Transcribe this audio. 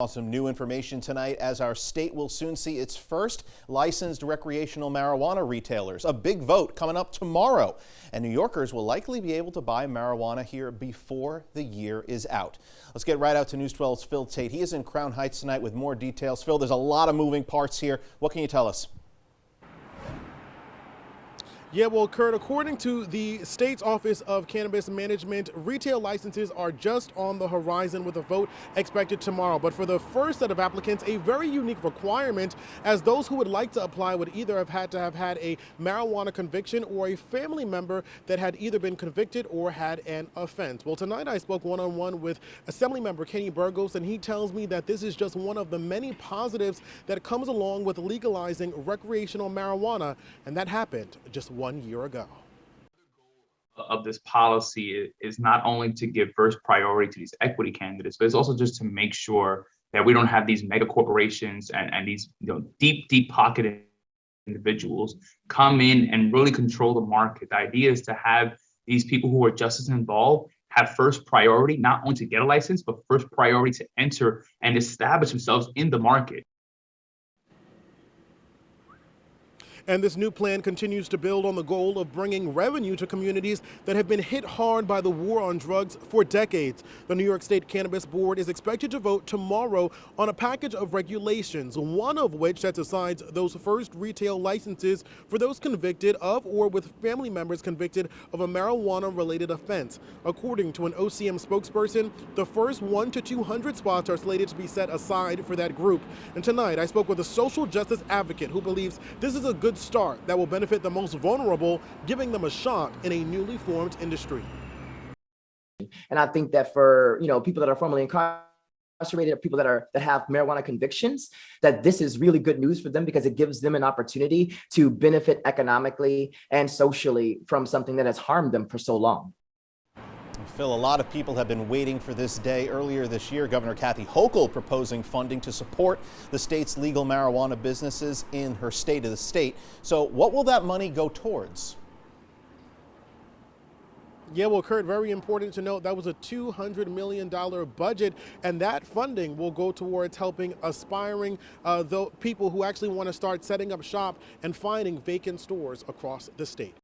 Some new information tonight as our state will soon see its first licensed recreational marijuana retailers. A big vote coming up tomorrow, and New Yorkers will likely be able to buy marijuana here before the year is out. Let's get right out to News 12's Phil Tate. He is in Crown Heights tonight with more details. Phil, there's a lot of moving parts here. What can you tell us? Yeah, well, Kurt, according to the state's Office of Cannabis Management, retail licenses are just on the horizon with a vote expected tomorrow. But for the first set of applicants, a very unique requirement, as those who would like to apply would either have had to have had a marijuana conviction or a family member that had either been convicted or had an offense. Well, tonight I spoke one-on-one with Assemblymember Kenny Burgos, and he tells me that this is just one of the many positives that comes along with legalizing recreational marijuana, and that happened just 1 year ago. Of this policy is not only to give first priority to these equity candidates, but it's also just to make sure that we don't have these mega corporations and these deep pocketed individuals come in and really control the market. The idea is to have these people who are just as involved have first priority, not only to get a license, but first priority to enter and establish themselves in the market. And this new plan continues to build on the goal of bringing revenue to communities that have been hit hard by the war on drugs for decades. The New York State Cannabis Board is expected to vote tomorrow on a package of regulations, one of which sets aside those first retail licenses for those convicted of or with family members convicted of a marijuana-related offense. According to an OCM spokesperson, the first 1 to 200 spots are slated to be set aside for that group. And tonight, I spoke with a social justice advocate who believes this is a good start that will benefit the most vulnerable, giving them a shot in a newly formed industry. And I think that for people that are formerly incarcerated, or people that have marijuana convictions, that this is really good news for them because it gives them an opportunity to benefit economically and socially from something that has harmed them for so long. Phil, a lot of people have been waiting for this day. Earlier this year, Governor Kathy Hochul proposing funding to support the state's legal marijuana businesses in her state of the state. So what will that money go towards? Yeah, well, Kurt, very important to note that was a $200 million budget, and that funding will go towards helping aspiring people who actually want to start setting up shop and finding vacant stores across the state.